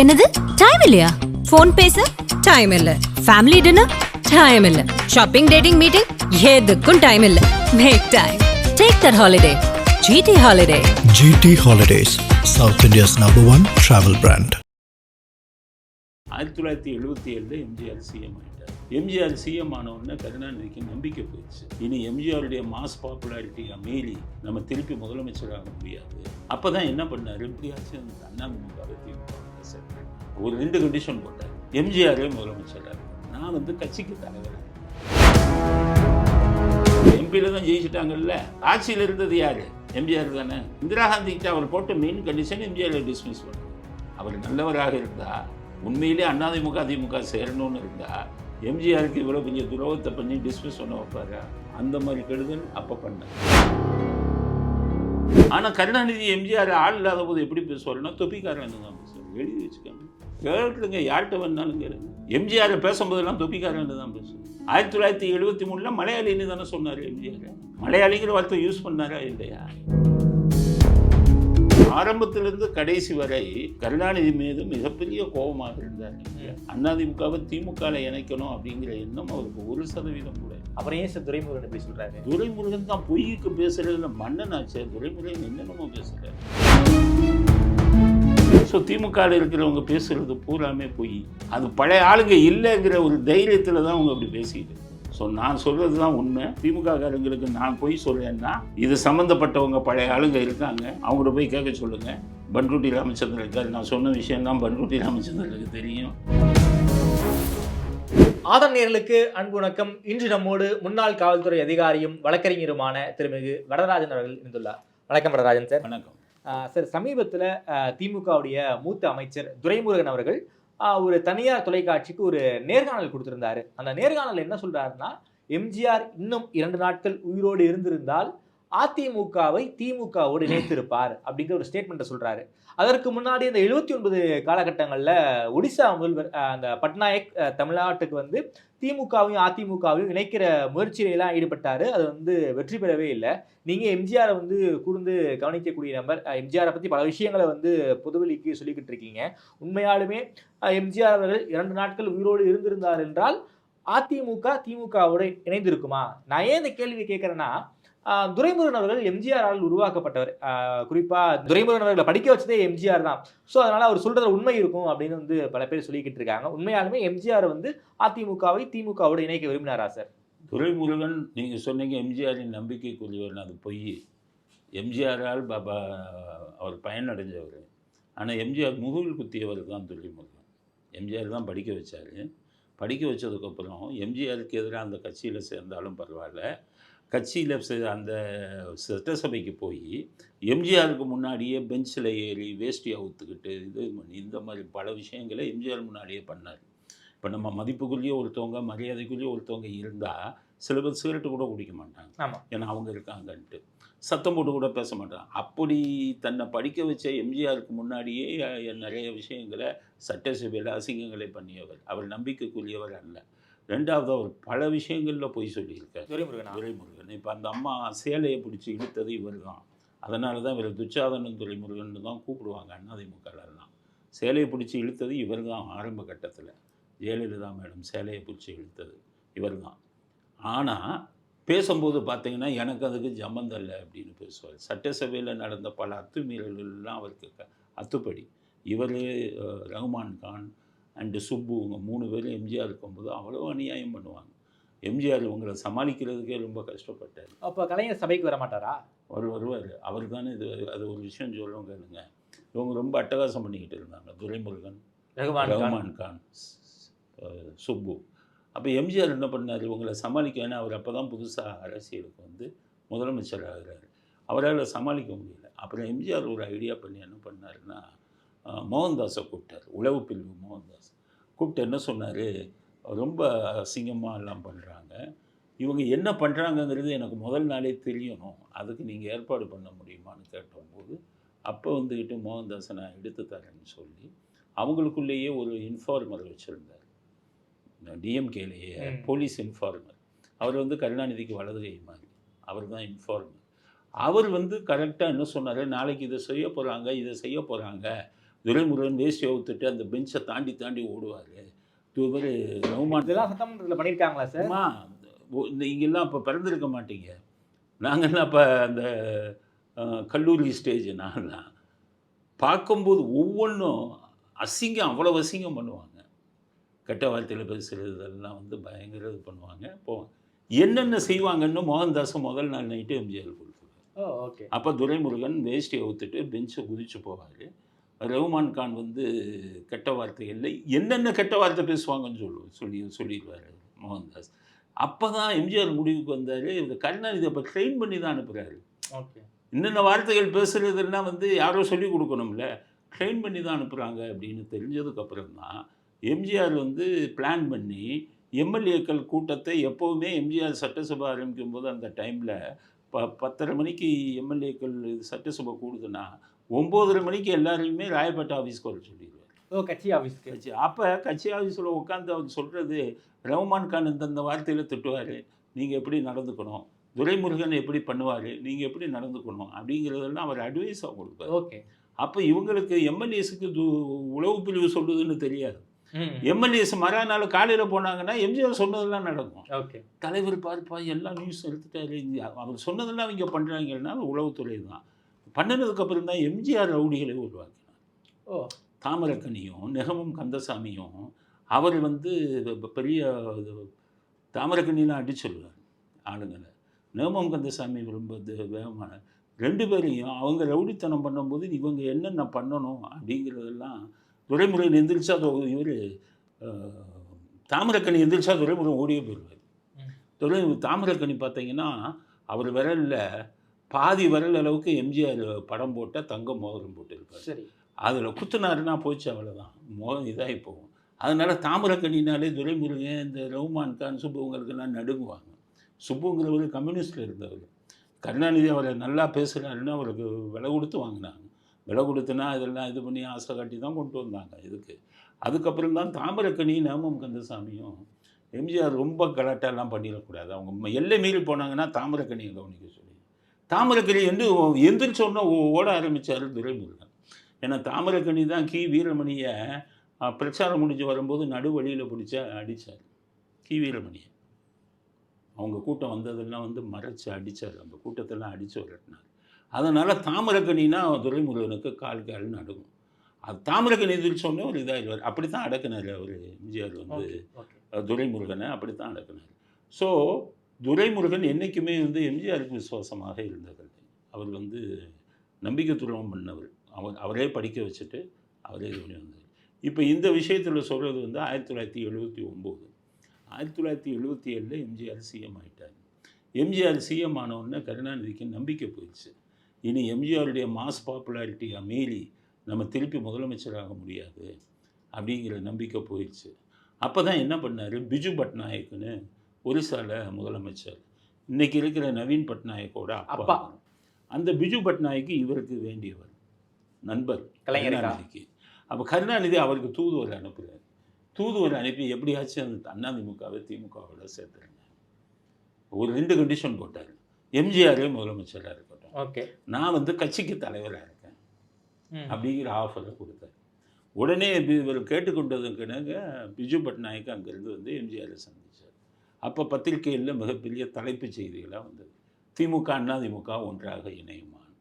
என்னது டைம் இல்லையா? ஃபோன் பேச டைம் இல்ல, ஃபேமிலி டின்னர் டைம் இல்ல, ஷாப்பிங் டேட்டிங் மீட்டிங் எதுக்கும் டைம் இல்ல. Make time. Take that holiday. GT Holiday. GT Holidays, South India's #1 travel brand. 1977 MGR CM ஆகிட்டார். எம்ஜிஆர் சிஎம் ஆனவுடனே கருணாநிதிக்கு நம்பிக்கை போயிடுச்சு. இனி எம்ஜிஆருடைய மாஸ் பாப்புலாரிட்டியை மீறி நம்ம திருப்பி முதலமைச்சராக முடியாது. அப்போ தான் என்ன பண்ணார், எப்படியாச்சும் அண்ணாதிமுகவை ஒரு 2 கண்டிஷன் போட்டார். எம்ஜிஆரே முதலமைச்சராக, நான் கட்சிக்கு தலைவர். எம்பியில் தான் ஜெயிச்சிட்டாங்கல்ல, ஆட்சியில் இருந்தது யார்? எம்ஜிஆர் தானே. இந்திரா காந்திக்கு அவர் போட்ட மெயின் கண்டிஷன் எம்ஜிஆரை டிஸ்மிஸ் பண்ண. அவர் நல்லவராக இருந்தால், உண்மையிலே அதிமுக சேரணும்னு இருந்தால், எம்ஜிஆருக்கு இவ்வளோ கொஞ்சம் துரோகத்தை பண்ணி டிஸ்மிஸ் பண்ண வைப்பாரு. அந்த மாதிரி கெடுதல் அப்போ பண்ணார். ஆனால் கருணாநிதி எம்ஜிஆர் ஆள் இல்லாத போது எப்படி பேசுவாருன்னா தொப்பிக்காரன் தான் பேசுவார். எழுதி வச்சுக்கோங்க, கேட்டுருங்க, யார்கிட்ட வேணாலும் கேளுங்க. எம்ஜிஆர் பேசும்போதெல்லாம் தொப்பிக்காரன் தான் பேசுவார். 1973 மலையாளின்னு தானே சொன்னார் எம்ஜிஆர். மலையாளிங்கிற வார்த்தை யூஸ் பண்ணாரா இல்லையா? ஆரம்பத்திலிருந்து கடைசி வரை கருணாநிதி மீது மிகப்பெரிய கோபமாக இருந்தார். அதிமுகவை திமுகவில் இணைக்கணும் அப்படிங்கிற எண்ணம் அவருக்கு 1% கூட. அப்புறம் ஏன் சார் துரைமுருகன் எப்படி சொல்றாரு? துரைமுருகன் தான் பொய்க்கு பேசுறதுல மன்னனாச்சு. துரைமுருகன் என்னென்னமோ பேசுறாரு. ஸோ திமுகவில் இருக்கிறவங்க பேசுறது பூராமே பொய். அது பழைய ஆளுங்க இல்லைங்கிற ஒரு தைரியத்தில் தான் அவங்க அப்படி பேசிக்கிட்டு. ஸோ நான் சொல்கிறது தான் உண்மை. திமுககாரங்களுக்கு நான் பொய் சொல்கிறேன்னா, இது சம்மந்தப்பட்டவங்க பழைய ஆளுங்க இருக்காங்க, அவங்கள போய் கேட்க சொல்லுங்கள். பன்ருட்டி ராமச்சந்திரன் இருக்கார். நான் சொன்ன விஷயம்தான் பன்ருட்டி ராமச்சந்திரனுக்கு தெரியும். ஆதன் நேயர்களுக்கு அன்பு வணக்கம். இன்று நம்மோடு முன்னாள் காவல்துறை அதிகாரியும் வழக்கறிஞருமான திருமிகு வரதராஜன் அவர்கள் இருந்துள்ளார். வணக்கம் வரதராஜன் சார். வணக்கம் சார். சமீபத்தில் திமுகவுடைய மூத்த அமைச்சர் துரைமுருகன் அவர்கள் ஒரு தனியார் தொலைக்காட்சிக்கு ஒரு நேர்காணல் கொடுத்திருந்தாரு. அந்த நேர்காணல் என்ன சொல்றாருன்னா, எம்ஜிஆர் இன்னும் 2 நாட்கள் உயிரோடு இருந்திருந்தால் அதிமுகவை திமுகவோடு இணைத்திருப்பார் அப்படிங்கிற ஒரு ஸ்டேட்மெண்ட்டை சொல்றாரு. அதற்கு முன்னாடி இந்த 79 காலகட்டங்களில் ஒடிசா முதல்வர் அந்த பட்நாயக் தமிழ்நாட்டுக்கு திமுகவையும் அதிமுகவையும் இணைக்கிற முயற்சியிலாம் ஈடுபட்டாரு. அது வெற்றி பெறவே இல்லை. நீங்கள் எம்ஜிஆரை கூர்ந்து கவனிக்கக்கூடிய நபர். எம்ஜிஆரை பற்றி பல விஷயங்களை பொதுவெளிக்கு சொல்லிக்கிட்டு இருக்கீங்க. உண்மையாலுமே எம்ஜிஆர் அவர்கள் 2 நாட்கள் உயிரோடு இருந்திருந்தார் என்றால் அதிமுக திமுகவோடு இணைந்திருக்குமா? நான் ஏன் இந்த கேள்வி கேட்குறேன்னா, துரைமுருகன் அவர்கள் எம்ஜிஆரால் உருவாக்கப்பட்டவர். குறிப்பாக துரைமுருகன் அவர்களை படிக்க வச்சதே எம்ஜிஆர் தான். ஸோ அதனால் அவர் சொல்கிறத உண்மை இருக்கும் அப்படின்னு பல பேர் சொல்லிக்கிட்டு இருக்காங்க. உண்மையாலுமே எம்ஜிஆர் அதிமுகவை திமுகவோடு இணைக்க விரும்பினாரா சார்? துரைமுருகன் நீங்கள் சொன்னீங்க எம்ஜிஆரின் நம்பிக்கைக்குரியவர், அது பொய். எம்ஜிஆரால் அவர் பயனடைஞ்சவர். ஆனால் எம்ஜிஆர் முதுகில் குத்தியவர் தான் துரைமுருகன். எம்ஜிஆர் தான் படிக்க வச்சார். படிக்க வச்சதுக்கப்புறம் எம்ஜிஆருக்கு எதிராக அந்த கட்சியில் சேர்ந்தாலும் பரவாயில்ல, கட்சியில் அந்த சட்டசபைக்கு போய் எம்ஜிஆருக்கு முன்னாடியே பெஞ்சில் ஏறி வேஷ்டியை அவுத்துக்கிட்டு இது பண்ணி இந்த மாதிரி பல விஷயங்களை எம்ஜிஆர் முன்னாடியே பண்ணார். இப்போ நம்ம மதிப்புக்குள்ளேயே ஒருத்தவங்க, மரியாதைக்குள்ளேயே ஒருத்தவங்க இருந்தால் சில பேர் சிகரெட்டு கூட குடிக்க மாட்டாங்க, ஏன்னா அவங்க இருக்காங்கன்ட்டு. சத்தம் போட்டு கூட பேச மாட்டாங்க. அப்படி தன்னை படிக்க வச்ச எம்ஜிஆருக்கு முன்னாடியே நிறைய விஷயங்களை சட்டசபையில் அசிங்கங்களை பண்ணியவர். அவர் நம்பிக்கைக்குரியவர் அல்ல. 2வது, அவர் பல விஷயங்களில் போய் சொல்லியிருக்கார் துரைமுருகன். இப்போ அந்த அம்மா சேலையை பிடிச்சி இழுத்தது இவர் தான். அதனால தான் இவர் துச்சாதனன் துரைமுருகன் தான் கூப்பிடுவாங்க அதிமுகலாம். சேலையை பிடிச்சி இழுத்தது இவர் தான். ஆரம்ப கட்டத்தில் ஜெயலலிதா மேடம் சேலையை பிடிச்சி இழுத்தது இவர் தான். ஆனால் பேசும்போது பார்த்தீங்கன்னா எனக்கு அதுக்கு சம்மந்தம் இல்லை அப்படின்னு பேசுவார். சட்டசபையில் நடந்த பல அத்துமீறல்கள்லாம் அவருக்கு அத்துப்படி. இவர், ரஹ்மான் கான் அண்டு சுப்பு, இவங்க 3 பேரும் எம்ஜிஆர் இருக்கும்போது அவ்வளோ அநியாயம் பண்ணுவாங்க. எம்ஜிஆர் இவங்களை சமாளிக்கிறதுக்கே ரொம்ப கஷ்டப்பட்டார். அப்போ கலைஞர் சபைக்கு வர மாட்டாரா? அவர் வருவார். அவர் தானே அது ஒரு விஷயம் சொல்லுவோம் கேளுங்க. இவங்க ரொம்ப அட்டகாசம் பண்ணிக்கிட்டு இருந்தாங்க, துரைமுருகன், ரஹ்மான் கான், சுப்பு. அப்போ எம்ஜிஆர் என்ன பண்ணார், இவங்களை சமாளிக்க. ஏன்னா அவர் அப்போ தான் புதுசாக அரசியலுக்கு முதலமைச்சர் ஆகிறார். அவரால் சமாளிக்க முடியல. அப்புறம் எம்ஜிஆர் ஒரு ஐடியா பண்ணி என்ன பண்ணாருன்னா, மோகன்தாஸை கூப்பிட்டார். உளவு பிரிவு மோகன்தாஸ் கூப்பிட்டு என்ன சொன்னார், ரொம்ப அசிங்கமாக எல்லாம் பண்ணுறாங்க, இவங்க என்ன பண்ணுறாங்கங்கிறது எனக்கு முதல் நாளே தெரியணும், அதுக்கு நீங்கள் ஏற்பாடு பண்ண முடியுமான்னு கேட்டபோது அப்போ மோகன்தாஸை நான் எடுத்து தரேன்னு சொல்லி அவங்களுக்குள்ளேயே ஒரு இன்ஃபார்மர் வச்சுருந்தார். டிஎம்கேலேயே போலீஸ் இன்ஃபார்மர். அவர் கருணாநிதிக்கு வலது கை மாதிரி. அவர் தான் இன்ஃபார்மர். அவர் கரெக்டாக என்ன சொன்னார், நாளைக்கு இதை செய்ய போகிறாங்க, துரைமுருகன் வேஷ்டி அவுத்துட்டு அந்த பெஞ்சை தாண்டி தாண்டி ஓடுவார். இவர் ரகுமான் இதெல்லாம் சட்டமன்றத்தில் பண்ணியிருக்காங்களா சார்? அம்மா நீங்கள்லாம் அப்போ பிறந்திருக்க மாட்டீங்க. நாங்கள்லாம் அப்போ அந்த கல்லூரி ஸ்டேஜ் நாங்கள்லாம் பார்க்கும்போது ஒவ்வொன்றும் அசிங்கம், அவ்வளோ அசிங்கம் பண்ணுவாங்க. கெட்ட வார்த்தையில் பேசுகிறதெல்லாம் வந்து பயங்கர இது பண்ணுவாங்க. போவாங்க என்னென்ன செய்வாங்கன்னு மோகன்தாஸ் முதல் நாள் நைட்டு எம்ஜிஆர் கொடுத்துருவார். ஓகே. அப்போ துரைமுருகன் வேஷ்டியை அவுத்துட்டு பெஞ்சை குதிச்சு போவார். ரகுமான் கான் வந்து கெட்ட வார்த்தைகளில் என்னென்ன கெட்ட வார்த்தை பேசுவாங்கன்னு சொல்லிடுவார் மோகன்தாஸ். அப்போ தான் எம்ஜிஆர் முடிவுக்கு வந்தார், இந்த கருணாநிதி அப்போ ட்ரெயின் பண்ணி தான் அனுப்புகிறாரு. ஓகே. என்னென்ன வார்த்தைகள் பேசுகிறதுன்னா வந்து யாரோ சொல்லி கொடுக்கணும்ல, ட்ரெயின் பண்ணி தான் அனுப்புகிறாங்க அப்படின்னு தெரிஞ்சதுக்கப்புறம் தான் எம்ஜிஆர் வந்து பிளான் பண்ணி எம்எல்ஏக்கள் கூட்டத்தை எப்போவுமே எம்ஜிஆர் சட்டசபை ஆரம்பிக்கும் போது அந்த டைமில் 10:30 மணிக்கு எம்எல்ஏக்கள் சட்டசபை கூடுதுன்னா 9:30 மணிக்கு எல்லாரையுமே ராயப்பேட்டை ஆஃபீஸ்க்கு வர சொல்லிடுவார். கட்சி ஆஃபீஸ்க்கு. அப்போ கட்சி ஆஃபீஸில் உட்காந்து அவர் சொல்கிறது, ரகுமான் கான் இந்த வார்த்தையில் திட்டுவார், நீங்கள் எப்படி நடந்துக்கணும், துரைமுருகன் எப்படி பண்ணுவார், நீங்கள் எப்படி நடந்துக்கணும் அப்படிங்கிறதெல்லாம் அவர் அட்வைஸாக கொடுப்பார். ஓகே. அப்போ இவங்களுக்கு எம்எல்ஏஸுக்கு உளவு பிரிவு சொல்லுதுன்னு தெரியாது. எம்எல்ஏஸ் மறுநாள் காலையில் போனாங்கன்னா எம்ஜிஆர் சொன்னதெல்லாம் நடக்கும். ஓகே. தலைவர் பார்ப்பா எல்லா நியூஸும் எடுத்துட்டாரு, அவர் சொன்னதெல்லாம் இங்கே பண்ணுறாங்கன்னா உளவுத்துறை தான். பண்ணினதுக்கப்புறம் தான் எம்ஜிஆர் ரவுடிகளை உருவாக்கினார். தாமரக்கனியும் நெகமும் கந்தசாமியும் அவர் வந்து பெரிய தாமரக்கண்ணிலாம் அடிச்சுடுவார் ஆளுங்களை. நெகமும் கந்தசாமி ரொம்ப வேகமான 2 பேரையும் அவங்க ரவுடித்தனம் பண்ணும்போது இவங்க என்னென்ன பண்ணணும் அப்படிங்கிறதெல்லாம் துரைமுருகன் எந்திரிச்சா இவர் தாமரக்கணி எந்திரிச்சா துரைமுருகன் ஓடியே போயிடுவார். தாமரக்கணி பார்த்தீங்கன்னா அவர் விரலில் பாதி விரல் அளவுக்கு எம்ஜிஆர் படம் போட்ட தங்க மோதிரம் போட்டிருப்பார். சரி. அதில் குத்துனாருன்னா போச்சு, அவ்வளோதான், இதாகி போகும். அதனால் தாமரக்கணினாலே துரைமுருகன் இந்த ரகுமான் கான் சுப்புவங்களுக்கெல்லாம் நடுங்குவாங்க. சுப்புங்கிறவர் கம்யூனிஸ்டில் இருந்தவர். கருணாநிதி அவரை நல்லா பேசுகிறாருன்னு அவருக்கு விலை கொடுத்து வாங்கினாங்க. விலை கொடுத்துனா இதெல்லாம் இது பண்ணி ஆசை காட்டி தான் கொண்டு வந்தாங்க இதுக்கு. அதுக்கப்புறம் தான் தாமரக்கணி நேமம் கந்தசாமியும் எம்ஜிஆர் ரொம்ப கலாட்டெல்லாம் பண்ணிடக்கூடாது, அவங்க எல்லை மீறி போனாங்கன்னா தாமரக்கணியை கவனிக்க சொல்லி தாமரக்கணி எந்திரிச்சோன்னா ஓட ஆரம்பித்தார் துரைமுருகன். ஏன்னா தாமரக்கணி தான் வீரமணியை பிரச்சாரம் முடிஞ்சு வரும்போது நடுவழியில் பிடிச்ச அடித்தார். வீரமணியை அவங்க கூட்டம் வந்ததெல்லாம் வந்து மறைச்சி அடித்தார், அந்த கூட்டத்தெல்லாம் அடித்து விரட்டினார். அதனால் தாமரக்கணினா துரைமுருகனுக்கு கால் நடுங்கும். அது தாமரக்கணி எதிர்ச்சோன்னே ஒரு இதாகிடுவார். அப்படி தான் அடக்குனார் அவர் எம்ஜிஆர் வந்து துரைமுருகனை அப்படி தான் அடக்குனார். ஸோ துரைமுருகன் என்றைக்குமே வந்து எம்ஜிஆருக்கு விசுவாசமாக இருந்தவர். அவர் வந்து நம்பிக்கை துரோகம் பண்ணவர். அவரே படிக்க வச்சுட்டு அவரே இது பண்ணி வந்தார். இப்போ இந்த விஷயத்தில் சொல்கிறது வந்து 1979 1977 எம்ஜிஆர் சிஎம் ஆகிட்டார். எம்ஜிஆர் சிஎம் ஆனவுடனே கருணாநிதிக்கு நம்பிக்கை போயிடுச்சு. இனி எம்ஜிஆருடைய மாஸ் பாப்புலாரிட்டியை மீறி நம்ம திருப்பி முதலமைச்சராக முடியாது அப்படிங்கிற நம்பிக்கை போயிடுச்சு. அப்போ தான் என்ன பண்ணார், பிஜு பட்நாயக்குன்னு ஒரிசாவில் முதலமைச்சர், இன்றைக்கி இருக்கிற நவீன் பட்நாயக்கோட அப்பா. அந்த பிஜு பட்நாயக்கு இவருக்கு வேண்டியவர், நண்பர் கருணாநிதிக்கு. அப்போ கருணாநிதி அவருக்கு தூதுவரை அனுப்புகிறார். தூதுவரை அனுப்பி எப்படியாச்சும் அந்த அதிமுகவை திமுகவோட சேர்த்துருங்க. ஒரு 2 கண்டிஷன் போட்டார். எம்ஜிஆரே முதலமைச்சராக இருக்கட்டும், ஓகே, நான் வந்து கட்சிக்கு தலைவராக இருக்கேன் அப்படிங்கிற ஆஃபரை கொடுத்தார். உடனே இவர் கேட்டுக்கொண்டதுக்குனாங்க பிஜு பட்நாயக் அங்கேருந்து வந்து எம்ஜிஆரை சந்தித்தார். அப்போ பத்திரிகையில் மிகப்பெரிய தலைப்பு செய்திகளாக வந்தது, திமுக அதிமுக ஒன்றாக இணையுமான்.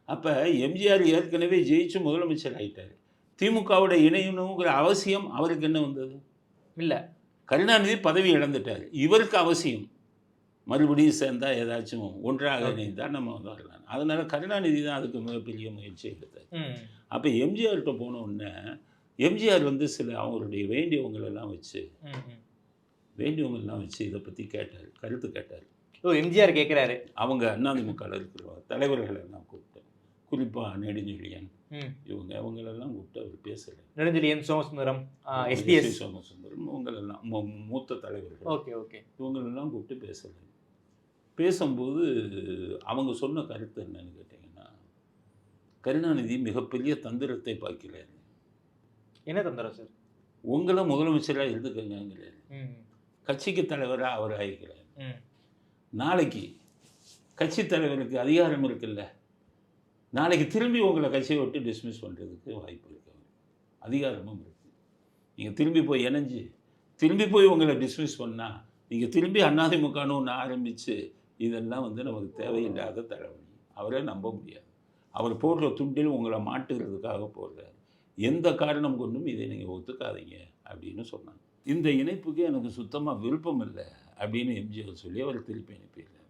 அப்போ எம்ஜிஆர் ஏற்கனவே ஜெயிச்சு முதலமைச்சர் ஆகிட்டார், திமுகவோட இணையணுங்கிற அவசியம் அவருக்கு என்ன வந்தது? இல்லை. கருணாநிதி பதவி இழந்துட்டார், இவருக்கு அவசியம் மறுபடியும் சேர்ந்தால் ஏதாச்சும் ஒன்றாக இணைந்தால் நம்ம வந்து வரலாம். அதனால் கருணாநிதி தான் அதுக்கு மிகப்பெரிய முயற்சி எடுத்தார். அப்போ எம்ஜிஆர்கிட்ட போன உடனே எம்ஜிஆர் வந்து சில அவங்களுடைய வேண்டியவங்களெல்லாம் வச்சு இதை பற்றி கேட்டார், கருத்து கேட்டார். எம்ஜிஆர் கேட்குறாரு. அவங்க அதிமுகவில் இருக்கிற தலைவர்களெல்லாம் கூப்பிட்டு, குறிப்பாக நெடுஞ்செழியன் அவங்களெல்லாம் கூப்பிட்டு அவர் பேசுகிறார். நெடுஞ்செழியன், சோமசுந்தரம், சோமசுந்தரம் இவங்களெல்லாம் மூத்த தலைவர்கள். ஓகே ஓகே இவங்களெல்லாம் கூப்பிட்டு பேசுகிறார். பேசும்போது அவங்க சொன்ன கருத்து என்னன்னு கேட்டிங்கன்னா, கருணாநிதி மிகப்பெரிய தந்திரத்தை பார்க்கிறார். என்ன தந்திரம் சார்? உங்களை முதலமைச்சராக இருந்துக்கங்கிறார், கட்சிக்கு தலைவராக அவர் ஆகிக்கிறார். நாளைக்கு கட்சி தலைவருக்கு அதிகாரம் இருக்குல்ல, நாளைக்கு திரும்பி உங்களை கட்சியை விட்டு டிஸ்மிஸ் பண்ணுறதுக்கு வாய்ப்பு இருக்கு. அதிகாரமும் இருக்குது. நீங்கள் திரும்பி போய் இணைஞ்சு திரும்பி போய் உங்களை டிஸ்மிஸ் பண்ணால் நீங்கள் திரும்பி அதிமுகன்னு ஒன்று ஆரம்பித்து இதெல்லாம் வந்து நமக்கு தேவையில்லாத தலைவலி. அவரே நம்ப முடியாது. அவர் போடுற துண்டில் உங்களை மாட்டுகிறதுக்காக போடுறார். எந்த காரணம் கொண்டும் இதை நீங்கள் ஒத்துக்காதீங்க அப்படின்னு சொன்னாங்க. இந்த இணைப்புக்கு எனக்கு சுத்தமாக விருப்பம் இல்லை அப்படின்னு எம்ஜிஆர் சொல்லி அவர் திருப்பி அனுப்பிடுறார்.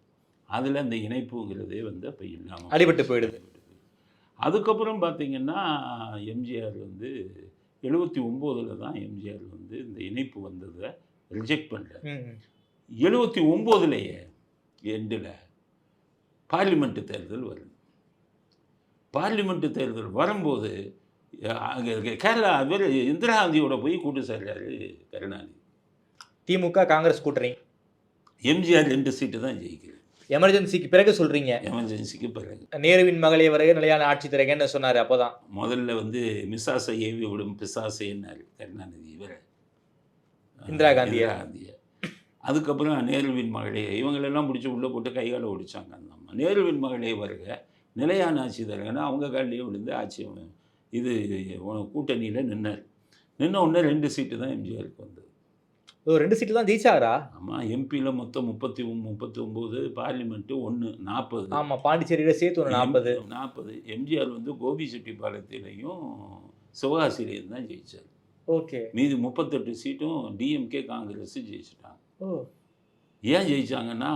அதில் அந்த இணைப்புங்கிறதே வந்து அப்போ இல்லாமல் அடிபட்டு போயிடுது. அதுக்கப்புறம் பார்த்திங்கன்னா எம்ஜிஆர் வந்து 79 தான் எம்ஜிஆர் வந்து இந்த இணைப்பு வந்ததை ரிஜெக்ட் பண்ணுறார். 79 எண்டில் பார்லிமெண்ட்டு தேர்தல் வருது. பார்லிமெண்ட்டு தேர்தல் வரும்போது கேரளா இவர் இந்திரா காந்தியோட போய் கூட்டு சேர்றாரு கருணாநிதி. திமுக காங்கிரஸ் கூட்டணி. எம்ஜிஆர் 2 சீட்டு தான் ஜெயிக்கிறார். எமர்ஜென்சிக்கு பிறகு சொல்றீங்க? எமர்ஜென்சிக்கு பிறகு. நேருவின் மகளே வருக நிலையான ஆட்சி தரகன்னு சொன்னார். அப்போதான் முதல்ல வந்து மிசாசை ஏவி விடும் பிசாசைன்னாரு கருணாநிதி இவரை, இந்திரா காந்தியை. அதுக்கப்புறம் நேருவின் மகளே இவங்களெல்லாம் பிடிச்சி உள்ளே போட்டு கைகால ஓடிச்சாங்க. அந்த அம்மா நேருவின் மகளே வருக நிலையான ஆட்சி தரகன்னா அவங்க காலிலேயே விழுந்து ஆட்சி இது கூட்டணியில் நின்னார். நின்ன உடனே 2 சீட்டு தான் எம்ஜிஆருக்கு வந்தது. 2 சீட்டு தான் ஜெயிச்சாரா? ஆமாம். எம்பியில் மொத்தம் 39, பார்லிமெண்ட்டு 1 40. ஆமாம், பாண்டிச்சேரியில் சேர்த்து 40. எம்ஜிஆர் வந்து கோபிச்செட்டிப்பாளையத்திலையும் சிவகாசியிலையும் தான் ஜெயிச்சார். ஓகே. மீதி 38 சீட்டும் டிஎம்கே காங்கிரஸ் ஜெயிச்சிட்டாங்க. ஏன் ஜெயிச்சாங்கன்னா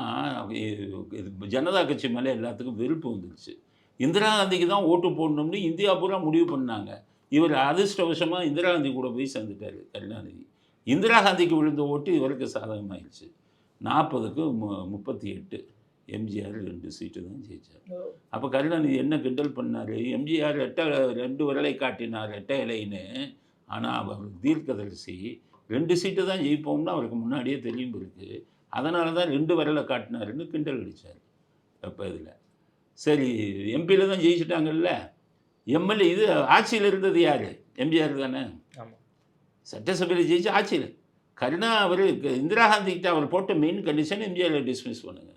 ஜனதா கட்சி மேலே எல்லாத்துக்கும் வெறுப்பு வந்துருச்சு. இந்திரா காந்திக்கு தான் ஓட்டு போடணும்னு இந்தியா பூரா முடிவு பண்ணாங்க. இவர் அதிர்ஷ்டவசமாக இந்திரா காந்தி கூட போய் சேர்ந்துட்டார் கருணாநிதி. இந்திரா காந்திக்கு விழுந்த ஓட்டு இவருக்கு சாதகமாகிடுச்சு. 40க்கு 38 எம்ஜிஆர் 2 சீட்டு தான் ஜெயிச்சார். அப்போ கருணாநிதி என்ன கிண்டல் பண்ணார், எம்ஜிஆர் 2 விரலை காட்டினார் ரெட்டை இலைன்னு. ஆனால் அவர் தீர்க்கதரிசி 2 சீட்டு தான் ஜெயிப்போம்னு அவருக்கு முன்னாடியே தெரியும் இருக்குது. அதனால தான் 2 விரலை காட்டினாருன்னு கிண்டல் அடித்தார். அப்போ இதில் சரி எம்பியில் தான் ஜெயிச்சிட்டாங்கல்ல. எம்எல்ஏ இது ஆட்சியில் இருந்தது யார்? எம்ஜிஆர் தானே. ஆமாம். சட்டசபையில் ஜெயிச்சு ஆட்சியில் கருணா அவர் இந்திரா காந்திக்கிட்ட அவர் போட்ட மெயின் கண்டிஷன் எம்ஜிஆரை டிஸ்மிஸ் பண்ணுங்க.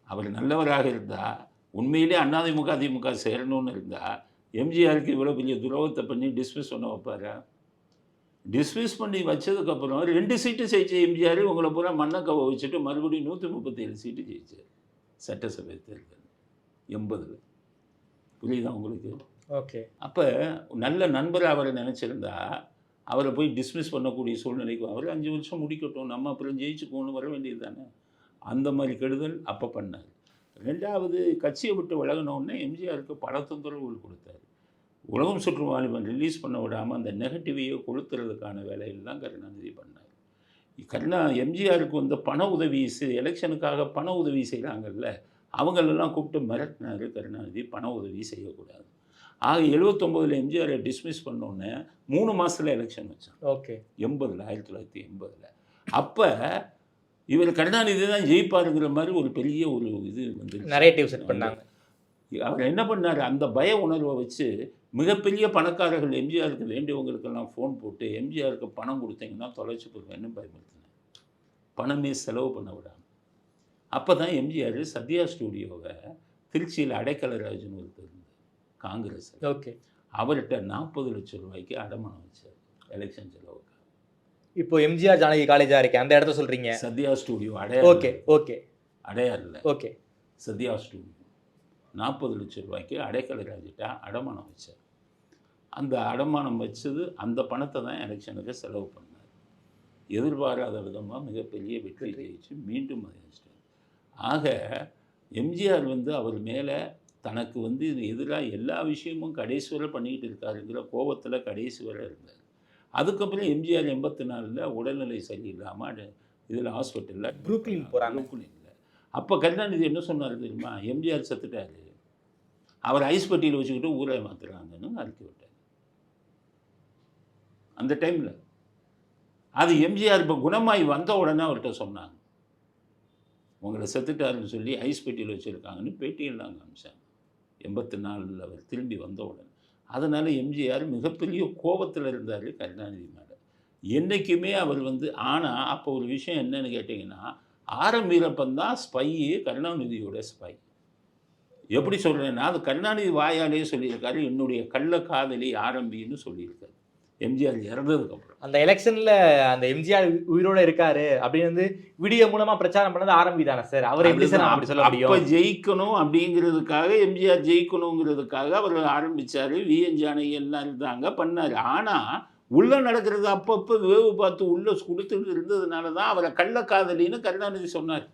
அவர் நல்லவராக இருந்தால் உண்மையிலே அதிமுக திமுக சேரணும்னு இருந்தால் எம்ஜிஆருக்கு இவ்வளோ பெரிய துரோகத்தை பண்ணி டிஸ்மிஸ் பண்ண வைப்பாரா? டிஸ்மிஸ் பண்ணி வச்சதுக்கப்புறம் 2 சீட்டு ஜெயிச்ச எம்ஜிஆர் உங்களை பூரா மண்ணக்கவை வச்சுட்டு மறுபடியும் 137 சீட்டு ஜெயிச்சார் சட்டசபை தேர்தல் 80. புரியுதா உங்களுக்கு? ஓகே. அப்போ நல்ல நண்பர் அவரை நினச்சிருந்தா அவரை போய் டிஸ்மிஸ் பண்ணக்கூடிய சூழ்நிலைக்கு அவர் 5 வருஷம் முடிக்கட்டும், நம்ம அப்புறம் ஜெயிச்சுக்கோன்னு வர வேண்டியது தானே. அந்த மாதிரி கெடுதல் அப்போ பண்ணார். 2வது கட்சியை விட்டு விலகினோடனே எம்ஜிஆருக்கு பல தொந்தரவுகள் கொடுத்தார். உலகம் சுற்று வாலிபன் ரிலீஸ் பண்ண விடாமல் அந்த நெகட்டிவையை கொளுத்துறதுக்கான வேலையெல்லாம் கருணாநிதி பண்ணார். எம்ஜிஆருக்கு வந்து பண உதவி எலெக்ஷனுக்காக பண உதவி செய்கிறாங்கல்ல, அவங்களெல்லாம் கூப்பிட்டு மிரட்டினார் கருணாநிதி, பண உதவி செய்யக்கூடாது. ஆக 79 எம்ஜிஆரை டிஸ்மிஸ் பண்ணோன்னே 3 மாதத்தில் எலெக்ஷன் வச்சாங்க. ஓகே. 1980. அப்போ இவர் கருணாநிதி தான் ஜெயிப்பாருங்கிற மாதிரி ஒரு பெரிய ஒரு இது வந்து நரேட்டிவ் செட் பண்ணாங்க. அவர் என்ன பண்ணார், அந்த பய உணர்வை வச்சு மிகப்பெரிய பணக்காரர்கள் எம்ஜிஆருக்கு வேண்டியவங்களுக்கெல்லாம் ஃபோன் போட்டு எம்ஜிஆருக்கு பணம் கொடுத்தீங்கன்னா தொலைச்சி போடுவேன்னு பயமுறுத்தினேன். பணமே செலவு பண்ண விடாமல். அப்போ தான் எம்ஜிஆர் சத்யா ஸ்டூடியோவை திருச்சியில் அடைக்கலராஜன் ஒருத்தர் இருந்தார் காங்கிரஸ். ஓகே. அவர்கிட்ட 40 லட்சம் ரூபாய்க்கு அடமானம் வச்சார் எலெக்ஷன் செலவுக்கு. இப்போ எம்ஜிஆர் ஜானகி காலேஜா இருக்கு அந்த இடத்த சொல்றீங்க? Sathya studio Adyar. Okay okay. Adyar இல்லை. ஓகே. சத்யா ஸ்டூடியோ 40 லட்சம் ரூபாய்க்கு அடைக்கலராஜிட்ட அடமானம் வச்சார். அந்த அடமானம் வச்சது அந்த பணத்தை தான் எலெக்ஷனுக்கு செலவு பண்ணார். எதிர்பாராத விதமாக மிகப்பெரிய வெற்றி ஜெயிச்சு மீண்டும் அதிர்ஷ்டம். ஆக எம்ஜிஆர் வந்து அவர் மேலே தனக்கு வந்து எதிராக எல்லா விஷயமும் கடைசி வரை பண்ணிக்கிட்டு இருக்காருங்கிற கோபத்தில் கடைசி வரை இருந்தார். அதுக்கப்புறம் எம்ஜிஆர் 84 உடல்நிலை சரியில்லாமல் இதில் ஹாஸ்பிட்டலில் புரூக்ளின் போகிறாங்க. அப்போ கருணாநிதி என்ன சொன்னார் தெரியுமா, எம்ஜிஆர் செத்துட்டார், அவர் ஐஸ் பெட்டியில் வச்சுக்கிட்டு ஊரை மாற்றுறாங்கன்னு அறிக்கை விட்டார். அந்த டைமில் அது எம்ஜிஆர் இப்போ குணமாய் வந்த உடனே அவர்கிட்ட சொன்னாங்க, உங்களை செத்துட்டாருன்னு சொல்லி ஐஸ் பெட்டியில் வச்சுருக்காங்கன்னு பேட்டியில் நாங்கள் காமிச்சாங்க 84 அவர் திரும்பி வந்த உடனே. அதனால் எம்ஜிஆர் மிகப்பெரிய கோபத்தில் இருந்தார் கருணாநிதி மேலே என்றைக்குமே அவர் வந்து. ஆனால் அப்போ ஒரு விஷயம் என்னன்னு கேட்டிங்கன்னா, ஆர் எம் வீரப்பன் தான் ஸ்பை, கருணாநிதியோட ஸ்பை. எப்படி சொல்கிறேன்னா அது கருணாநிதி வாயாலே சொல்லியிருக்காரு, என்னுடைய கள்ள காதலி ஆரம்பின்னு சொல்லியிருக்காரு எம்ஜிஆர் இறந்ததுக்கப்புறம். அந்த எலெக்ஷன்ல அந்த எம்ஜிஆர் உயிரோட இருக்காரு அப்படின்னு வந்து வீடியோ மூலமா பிரச்சாரம் பண்ணது ஆரம்பி தானே சார்? அவர் எப்படி சார் அப்படி சொல்ல முடியும்? அப்போ ஜெயிக்கணும் அப்படிங்கிறதுக்காக, எம்ஜிஆர் ஜெயிக்கணுங்கிறதுக்காக அவர் ஆரம்பிச்சாரு. விஎன் ஜானகி எல்லாம் இருந்தாங்க, பண்ணாரு. ஆனால் உள்ள நடக்கிறது அப்பப்போ வேவு பார்த்து உள்ள கொடுத்துட்டு இருந்ததுனால தான் அவரை கள்ளக்காதலின்னு கருணாநிதி சொன்னார்.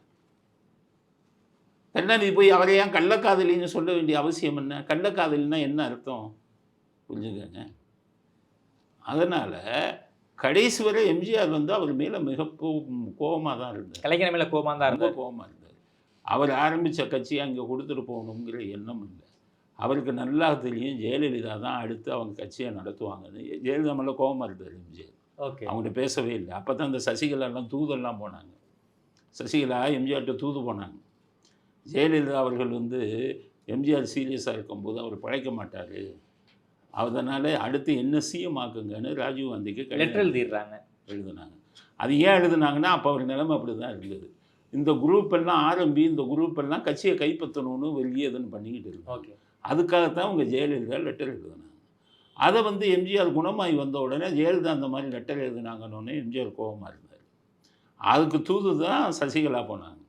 கருணாநிதி போய் அவரை ஏன் கள்ளக்காதலின்னு சொல்ல வேண்டிய அவசியம் என்ன? கள்ளக்காதலின்னா என்ன அர்த்தம் புரிஞ்சுக்கங்க. அதனால் கடைசி வரை எம்ஜிஆர் வந்து அவர் மேலே மிக கோபமாக தான் இருந்தார். கலைஞர் மேலே கோபமாக தான் ரொம்ப கோபமாக இருந்தார். அவர் ஆரம்பித்த கட்சியை அங்கே கொடுத்துட்டு போகணுங்கிற எண்ணம் இல்லை. அவருக்கு நல்லா தெரியும் ஜெயலலிதா தான் அடுத்து அவங்க கட்சியை நடத்துவாங்கன்னு. ஜெயலலிதா மேலே கோபமாக இருந்தார் எம்ஜிஆர். ஓகே, அவங்கள்ட்ட பேசவே இல்லை. அப்போ தான் இந்த சசிகலாலாம் தூதெல்லாம் போனாங்க. சசிகலா எம்ஜிஆர்கிட்ட தூது போனாங்க. ஜெயலலிதா அவர்கள் வந்து எம்ஜிஆர் சீரியஸாக இருக்கும்போது அவர் பழைக்க மாட்டார், அதனால் அடுத்து என்ன சிஎம் ஆக்குங்கன்னு ராஜீவ்காந்திக்கு லெட்டர் எழுதினாங்க. அது ஏன் எழுதுனாங்கன்னா அப்போ அவர் நிலைமை அப்படி தான் இருந்தது. இந்த குரூப் எல்லாம் ஆரம்பி, இந்த குரூப் எல்லாம் கட்சியை கைப்பற்றணும்னு வெளியே எதுன்னு பண்ணிக்கிட்டு இருக்கு. ஓகே, அதுக்காகத்தான் அவங்க ஜெயலலிதா லெட்டர் எழுதுனாங்க. அதை வந்து எம்ஜிஆர் குணமாகி வந்த உடனே ஜெயலலிதா அந்த மாதிரி லெட்டர் எழுதுனாங்கன்னு எம்ஜிஆர் கோபமாக இருந்தார். அதுக்கு தூது தான் சசிகலா போனாங்க.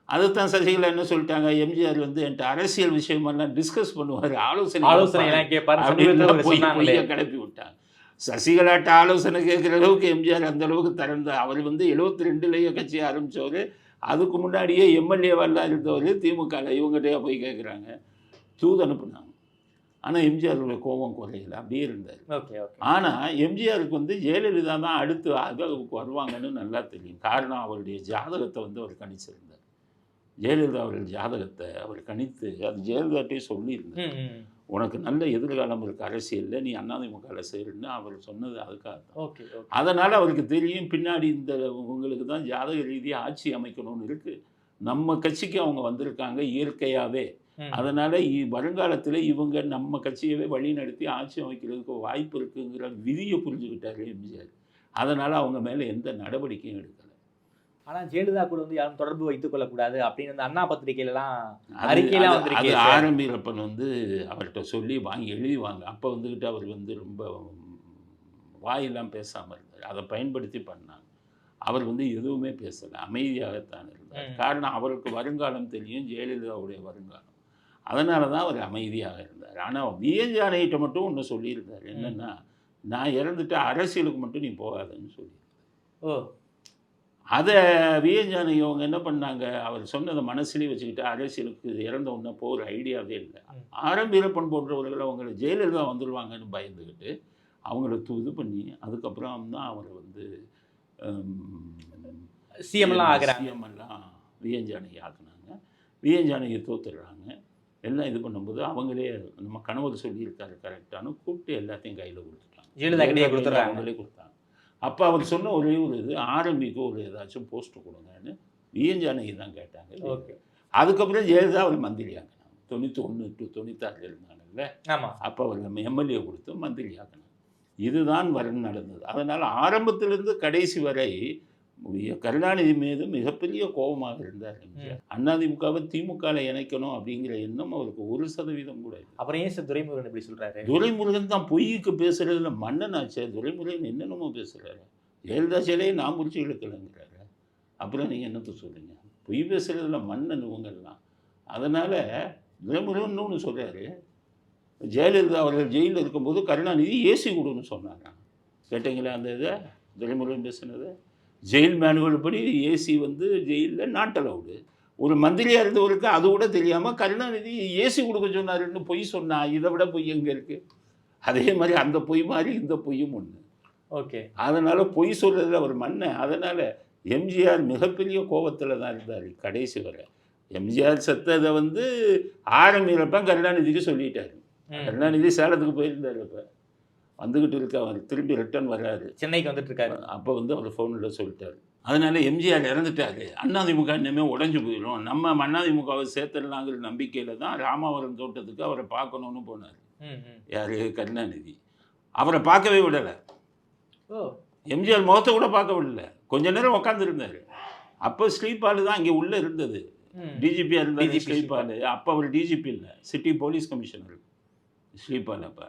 அதுதான் சசிகலா என்ன சொல்லிட்டாங்க, எம்ஜிஆர் வந்து என்கிட்ட அரசியல் விஷயமெல்லாம் டிஸ்கஸ் பண்ணுவார், ஆலோசனை கிளப்பி விட்டாங்க. சசிகலாட்ட ஆலோசனை கேட்குற அளவுக்கு எம்ஜிஆர் அந்த அளவுக்கு திறந்த. அவர் வந்து 72லேயே கட்சியை ஆரம்பித்தவர். அதுக்கு முன்னாடியே எம்எல்ஏவெல்லாம் இருந்தவர் திமுகவில். இவங்ககிட்டயே போய் கேட்குறாங்க, தூது அனுப்புனாங்க. ஆனால் எம்ஜிஆருடைய கோபம் குறையில, அப்படியே இருந்தார். ஆனால் எம்ஜிஆருக்கு வந்து ஜெயலலிதா தான் அடுத்து அதுக்கு வருவாங்கன்னு நல்லா தெரியும். காரணம் அவருடைய ஜாதகத்தை வந்து அவர் கணிச்சிருந்தார். ஜெயலலிதா அவர்கள் ஜாதகத்தை அவர் கணித்து அது ஜெயலலிதாட்டே சொல்லியிருந்தார், உனக்கு நல்ல எதிர்காலம் இருக்குது அரசியலில், நீ அதிமுகவில் சேருன்னு அவர் சொன்னது அதுக்காக தான். அதனால் அவருக்கு தெரியும் பின்னாடி இந்த உங்களுக்கு தான் ஜாதக ரீதியாக ஆட்சி அமைக்கணும்னு இருக்குது. நம்ம கட்சிக்கு அவங்க வந்திருக்காங்க இயற்கையாகவே. அதனால் வருங்காலத்தில் இவங்க நம்ம கட்சியவே வழி நடத்தி ஆட்சி அமைக்கிறதுக்கு வாய்ப்பு இருக்குங்கிற விதியை புரிஞ்சுக்கிட்டாரு எம்ஜிஆர். அதனால் அவங்க மேலே எந்த நடவடிக்கையும் எடுக்கலை. ஆனால் ஜெயலலிதா கூட வந்து யாரும் தொடர்பு வைத்துக் கொள்ளக்கூடாது அப்படின்னு வந்து அண்ணா பத்திரிகையிலாம் அறிக்கையெல்லாம் வந்திருக்கு. ஆரம்பிரப்பன் வந்து அவர்கிட்ட சொல்லி வாங்கி எழுதிவாங்க. அப்போ வந்துக்கிட்டு அவர் வந்து ரொம்ப வாயெல்லாம் பேசாமல் இருந்தார். அதை பயன்படுத்தி பண்ணாங்க. அவர் வந்து எதுவுமே பேசலை, அமைதியாகத்தான் இருந்தார். காரணம் அவருக்கு வருங்காலம் தெரியும், ஜெயலலிதாவுடைய வருங்காலம். அதனால தான் அவர் அமைதியாக இருந்தார். ஆனால் விஎன் ஜானகிட்ட மட்டும் ஒன்று சொல்லியிருந்தார், என்னென்னா நான் இறந்துட்டு அரசியலுக்கு மட்டும் நீ போகாதுன்னு சொல்லியிருந்தார். அதை விஎன் ஜானகி அவங்க என்ன பண்ணாங்க, அவர் சொன்னதை மனசுலேயே வச்சுக்கிட்டு அரசியலுக்கு இறந்த உடனே போகிற ஐடியாவே இல்லை. வீரப்பன் போன்றவர்கள் அவங்களை ஜெயலலிதா வந்துடுவாங்கன்னு பயந்துக்கிட்டு அவங்கள இது பண்ணி அதுக்கப்புறம் தான் அவரை வந்து சிஎம்எல்லாம் விஎன் ஜானகி ஆக்குனாங்க. விஎன் ஜானகி தோத்துடுறாங்க. எல்லாம் இது பண்ணும்போது அவங்களே நம்ம கணவர் சொல்லியிருக்காரு கரெக்டானு கூப்பிட்டு எல்லாத்தையும் கையில் கொடுத்துட்டாங்க, அவங்களே கொடுத்தாங்க. அப்போ அவர் சொன்ன ஒரே ஒரு இது, ஆரம்பிக்கு ஒரு ஏதாச்சும் போஸ்ட்டு கொடுங்கன்னு விஎன் ஜானகி தான் கேட்டாங்க. ஓகே, அதுக்கப்புறம் ஜெயலலிதா அவர் மந்திரி ஆக்கினாங்க. 91 to 96 இருந்தாங்கல்ல, அப்போ அவர் எம்எல்ஏ கொடுத்து மந்திரி ஆக்கினாங்க. இதுதான் நடந்தது. அதனால் ஆரம்பத்திலிருந்து கடைசி வரை கருணாநிதி மீது மிகப்பெரிய கோபமாக இருந்தார் எம்ஜிஆர். அதிமுகவை திமுகவில் இணைக்கணும் அப்படிங்கிற எண்ணம் அவருக்கு 1% கூட இல்லை. அப்புறம் ஏன் சார் துரைமுருகன் இப்படி சொல்கிறாரு? துரைமுருகன் தான் பொய்க்கு பேசுறதுல மன்னனாச்சே. துரைமுருகன் என்னென்னமோ பேசுகிறாரு. ஜெயலலிதா சிலையை நான் முடிச்சு இழுக்கலைங்கிறாரு. அப்புறம் நீங்கள் என்னத்தை சொல்கிறீங்க? பொய் பேசுகிறதுல மன்னன் இவங்கெல்லாம். அதனால் துரைமுருகன் ஒன்று சொல்கிறாரு, ஜெயலலிதா அவர்கள் ஜெயிலில் இருக்கும்போது கருணாநிதி ஏசி கொடுன்னு சொன்னாங்க. கேட்டீங்களா அந்த இதை? துரைமுருகன் பேசுனது ஜெயில் மேனுவல் படி ஏசி வந்து ஜெயிலில் நாட் அலவுடு. ஒரு மந்திரியாக இருந்தவருக்கு அது கூட தெரியாமல் கருணாநிதி ஏசி கொடுக்க சொன்னாருன்னு பொய் சொன்னா, இதை விட பொய் எங்கே இருக்குது? அதே மாதிரி அந்த பொய் மாதிரி இந்த பொய்யும் ஒன்று. ஓகே, அதனால் பொய் சொல்கிறதுல அவர் மன்ன. அதனால் எம்ஜிஆர் மிகப்பெரிய கோபத்தில் தான் இருந்தார் கடைசி வரை. எம்ஜிஆர் செத்ததை வந்து ஆரம்பிக்கிறப்ப கருணாநிதிக்கு சொல்லிட்டார். கருணாநிதி சேலத்துக்கு போயிருந்தார். இப்போ வந்துக்கிட்டு இருக்க அவர் திரும்பி ரிட்டர்ன் வர்றாரு, சென்னைக்கு வந்துட்டு இருக்காரு. அப்போ வந்து அவர் ஃபோனில் சொல்லிட்டார். அதனால எம்ஜிஆர் இறந்துட்டாரு, அதிமுக இனிமேல் உடஞ்சி போயிடும், நம்ம அதிமுகவை சேர்த்துடலாங்கிற நம்பிக்கையில் தான் ராமாவரம் தோட்டத்துக்கு அவரை பார்க்கணுன்னு போனார். யார்? கருணாநிதி. அவரை பார்க்கவே விடலை. எம்ஜிஆர் முகத்தை கூட பார்க்க விடலை. கொஞ்ச நேரம் உட்காந்துருந்தார். அப்போ ஸ்லீப்பால் தான் இங்கே உள்ளே இருந்தது. டிஜிபியாக இருந்தார் DGP ஸ்ரீபால். அப்போ அவர் டிஜிபி இல்லை, சிட்டி போலீஸ் கமிஷனர் ஸ்ரீபால். அப்போ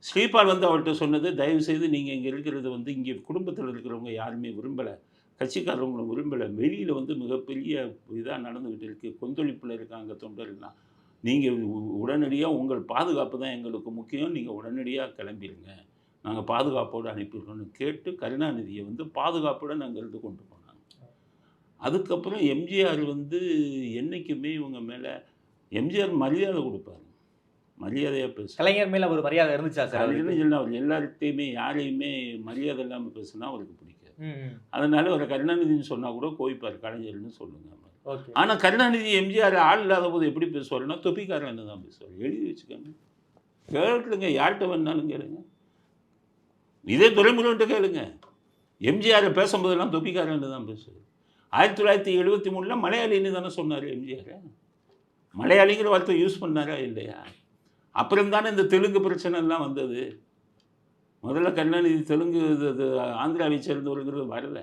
ஸ்ரீபால் வந்து அவர்கிட்ட சொன்னது, தயவுசெய்து நீங்கள் இங்கே இருக்கிறது வந்து இங்கே குடும்பத்தில் இருக்கிறவங்க யாருமே விரும்பலை, கட்சிக்காரவங்களும் விரும்பலை, வெளியில் வந்து மிகப்பெரிய இதாக நடந்துக்கிட்டு இருக்குது, கொந்தளிப்பில் இருக்காங்க தொண்டர்கள்லாம், நீங்கள் உடனடியாக உங்கள் பாதுகாப்பு தான் எங்களுக்கு முக்கியம், நீங்கள் உடனடியாக கிளம்பிடுங்க, நாங்கள் பாதுகாப்போடு அனுப்பிடுறோன்னு கேட்டு கருணாநிதியை வந்து பாதுகாப்புடன் அங்கேருந்து கொண்டு போனாங்க. அதுக்கப்புறம் எம்ஜிஆர் வந்து என்றைக்குமே இவங்க மேலே எம்ஜிஆர் மரியாதை கொடுப்பாரு, மரியாதையாக பேசுவார். கலைஞர் மேல ஒரு மரியாதை இருந்துச்சா சார்? அவர் எல்லார்கிட்டையுமே யாரையுமே மரியாதை இல்லாமல் பேசுனா அவருக்கு பிடிக்காது. அதனால ஒரு கருணாநிதினு சொன்னால் கூட கோவிப்பார், கலைஞர்னு சொல்லுங்க. ஆனால் கருணாநிதி எம்ஜிஆர் ஆள் இல்லாத போது எப்படி பேசுவார்னா தொப்பிக்காரன்னு தான் பேசுவார். எழுதி வச்சுக்கோங்க, கேளுங்க, யார்கிட்ட வேணாலும் கேளுங்க, இதே துரைமுருகன்ட்ட கேளுங்க. எம்ஜிஆரை பேசும்போதெல்லாம் தொப்பிக்காரன்னு தான் பேசுவார். 1973 மலையாளின்னு தானே சொன்னார் எம்ஜிஆர். மலையாளிங்கிற வார்த்தை யூஸ் பண்ணாரா இல்லையா? அப்புறம் தானே இந்த தெலுங்கு பிரச்சனைலாம் வந்தது. முதல்ல கருணாநிதி தெலுங்கு ஆந்திராவை சேர்ந்தவருங்கிறது வரல.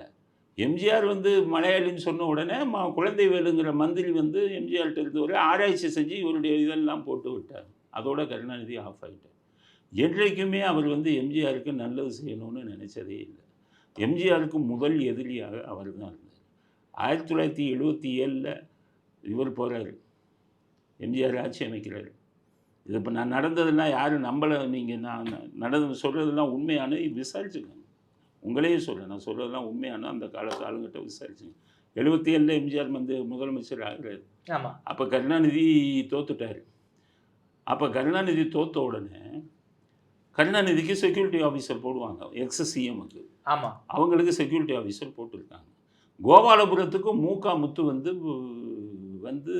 எம்ஜிஆர் வந்து மலையாளின்னு சொன்ன உடனே குழந்தை வேலுங்கிற மந்திரி வந்து எம்ஜிஆர்கிட்ட இருந்தவர் ஆராய்ச்சி செஞ்சு இவருடைய இதெல்லாம் போட்டு விட்டார். அதோட கருணாநிதி ஆஃப் ஆகிட்டார். என்றைக்குமே அவர் வந்து எம்ஜிஆருக்கு நல்லது செய்யணும்னு நினச்சதே இல்லை. எம்ஜிஆருக்கு முதல் எதிரியாக அவர் தான் இருந்தார். 1977 இவர் போகிறாரு, எம்ஜிஆர் ஆட்சி அமைக்கிறார். இது இப்போ நான் நடந்ததெல்லாம் யாரும் நம்பலை, நீங்கள் நான் நடந்து சொல்கிறதெல்லாம் உண்மையான விசாரிச்சுக்கோங்க. உங்களையே சொல்கிறேன், நான் சொல்கிறதெல்லாம் உண்மையான அந்த காலத்து ஆளுங்கிட்ட விசாரிச்சுங்க. 77 எம்ஜிஆர் வந்து முதலமைச்சர் ஆகிறாரு. ஆமாம். அப்போ கருணாநிதி தோத்துட்டார். அப்போ கருணாநிதி தோத்த உடனே கருணாநிதிக்கு செக்யூரிட்டி ஆஃபீஸர் போடுவாங்க, எக்ஸ்-சிஎம்முக்கு. ஆமாம், அவங்களுக்கு செக்யூரிட்டி ஆஃபீஸர் போட்டிருக்காங்க. கோபாலபுரத்துக்கு மூகா முத்து வந்து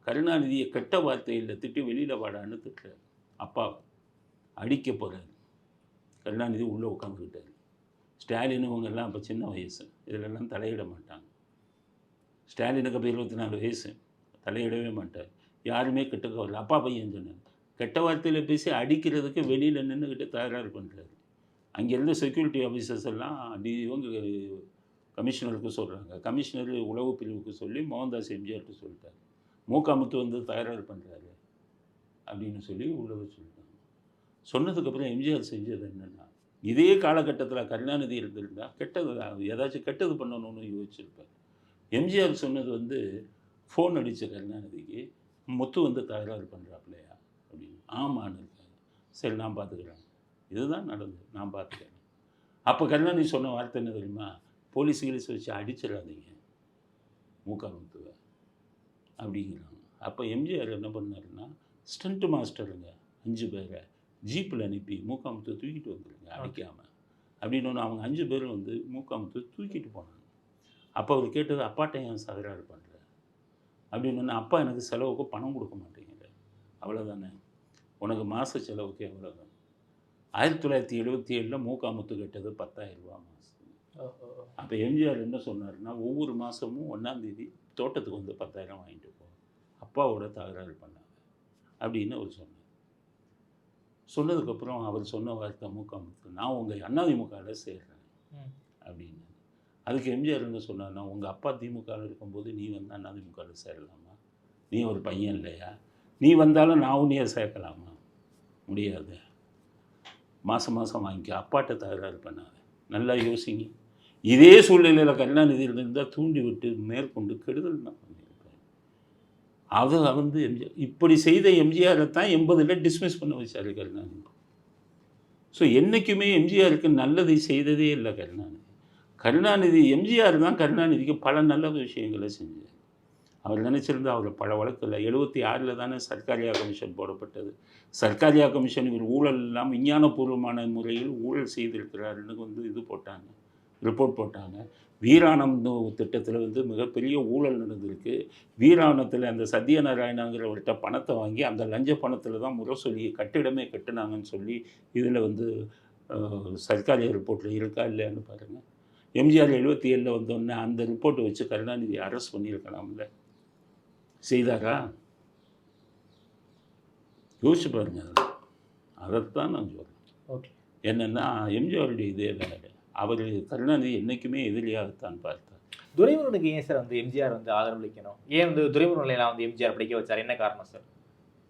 கருணாநிதியை கெட்ட வார்த்தையில் திட்டி வெளியில் வாடான்னு திட்டுறாரு. அப்பா அடிக்க போகிறாரு. கருணாநிதி உள்ளே உட்காந்துக்கிட்டார். ஸ்டாலின் இவங்கெல்லாம் அப்போ சின்ன வயசு, இதிலெல்லாம் தலையிட மாட்டாங்க. ஸ்டாலினுக்கு அப்போ 24 வயசு, தலையிடவே மாட்டார். யாருமே கிட்டக்க வரல. அப்பா பையன் சொன்னார். கெட்ட வார்த்தையில் பேசி அடிக்கிறதுக்கு வெளியில் நின்றுக்கிட்டு தகராறு பண்ணுறாரு. அங்கேருந்து செக்யூரிட்டி ஆஃபீஸர்ஸ் எல்லாம் இவங்க கமிஷனருக்கு சொல்கிறாங்க. கமிஷனர் உளவு பிரிவுக்கு சொல்லி மோகன்தாஸ் எம்ஜிஆர்கிட்ட சொல்லிட்டார், மூக்காமுத்து வந்து தகராறு பண்ணுறாரு அப்படின்னு சொல்லி உள்ளவே சொல்லிட்டாங்க. சொன்னதுக்கப்புறம் எம்ஜிஆர் செஞ்சது என்னென்னா, இதே காலகட்டத்தில் கருணாநிதி இருந்திருந்தால் கெட்டது ஏதாச்சும் கெட்டது பண்ணணும்னு யோசிச்சிருப்பார். எம்ஜிஆர் சொன்னது வந்து, ஃபோன் அடித்த கருணாநிதிக்கு, முத்து வந்து தகராறு பண்ணுறாப்லையா அப்படின்னு. ஆமான்னு இருக்காங்க. சரி நான் பார்த்துக்கிறேன், இதுதான் நடந்தது, நான் பார்த்துக்கிறேன். அப்போ கருணாநிதி சொன்ன வார்த்தை என்ன தெரியுமா? போலீஸ் வச்சு அடிச்சிடாதீங்க மூக்காமுத்துவை அப்படிங்கிறாங்க. அப்போ எம்ஜிஆர் என்ன பண்ணாருன்னா, ஸ்டண்ட் மாஸ்டருங்க 5 பேரை ஜீப்பில் அனுப்பி மூக்காமுத்தை தூக்கிட்டு வந்துடுங்க அடிக்காமல் அப்படின்னு ஒன்று. அவங்க 5 பேரும் வந்து மூக்காமுத்தை தூக்கிட்டு போனாங்க. அப்போ அவர் கேட்டது, அப்பாட்ட ஏன் தகராறு பண்ணுற அப்படின்னு ஒன்று. அப்பா எனக்கு செலவுக்கு பணம் கொடுக்க மாட்டேங்கிற, அவ்வளோதானே, உனக்கு மாத செலவுக்கு எவ்வளோதான். 1977 மூக்காமுத்து கேட்டது 10,000 ரூபா மாதம். அப்போ எம்ஜிஆர் என்ன சொன்னார்னா, ஒவ்வொரு மாதமும் 1ஆம் தேதி தோட்டத்துக்கு வந்து 10,000 வாங்கிட்டு போ, அப்பாவோட தகராறு பண்ணாங்க அப்படின்னு அவர் சொன்னார். சொன்னதுக்கப்புறம் அவர் சொன்ன வார்த்தை மூக்காமுத்து, நான் உங்கள் அதிமுகவில் சேர்றேன் அப்படின்னு. அதுக்கு எம்ஜிஆர் என்ன சொன்னார்னா, உங்கள் அப்பா திமுகவில் இருக்கும்போது நீ வந்து அதிமுகவில் சேரலாமா? நீ ஒரு பையன் இல்லையா? நீ வந்தாலும் நான் உன்னையே சேர்க்கலாமா? முடியாது. மாதம் வாங்கிக்க, அப்பாட்ட தகராறு பண்ணாத. நல்லா யோசிங்க. இதே சூழ்நிலையில் கருணாநிதி இருந்தால் தூண்டி விட்டு மேற்கொண்டு கெடுதல் தான் பண்ணியிருக்காரு. அதை வந்து எம்ஜிஆர் இப்படி செய்த எம்ஜிஆரை தான் 80 டிஸ்மிஸ் பண்ண வச்சார் கருணாநிதி. ஸோ என்றைக்குமே எம்ஜிஆருக்கு நல்லதை செய்ததே இல்லை கருணாநிதி. எம்ஜிஆர் தான் கருணாநிதிக்கு பல நல்ல விஷயங்களை செஞ்சார். அவர் நினச்சிருந்தா அவர் பல வழக்கில் 76 தானே சர்க்காரியா கமிஷன் போடப்பட்டது. சர்க்காரியா கமிஷன் இவர் ஊழல் இல்லாமல் விஞ்ஞானபூர்வமான முறையில் ஊழல் செய்திருக்கிறாருன்னு வந்து இது போட்டாங்க, ரிப்போர்ட் போட்டாங்க. வீராணம் திட்டத்தில் வந்து மிகப்பெரிய ஊழல் நடந்திருக்கு. வீராணத்தில் அந்த சத்யநாராயணங்கிறவர்கிட்ட பணத்தை வாங்கி அந்த லஞ்ச பணத்தில் தான் முரசொலி கட்டிடமே கட்டினாங்கன்னு சொல்லி இதில் வந்து சர்க்காரியா ரிப்போர்ட்டில் இருக்கா இல்லைன்னு பாருங்கள். எம்ஜிஆர் 77 வந்தோடனே அந்த ரிப்போர்ட்டை வச்சு கருணாநிதி அரெஸ்ட் பண்ணியிருக்கலாம்ல, செய்தாரா? யோசிச்சு பாருங்க. அதைத்தான் நான் சொல்கிறேன். ஓகே, என்னென்னா எம்ஜிஆருடைய இதே வேலை. அவர் கருணாநிதி என்றைக்குமே எதிரியாகத்தான் பார்த்தார். துரைமுருகனுக்கு ஏன் சார் வந்து எம்ஜிஆர் வந்து ஆதரவளிக்கணும்? ஏன் வந்து துரைமுருகன் வந்து எம்ஜிஆர் படிக்க வச்சார்? என்ன காரணம் சார்?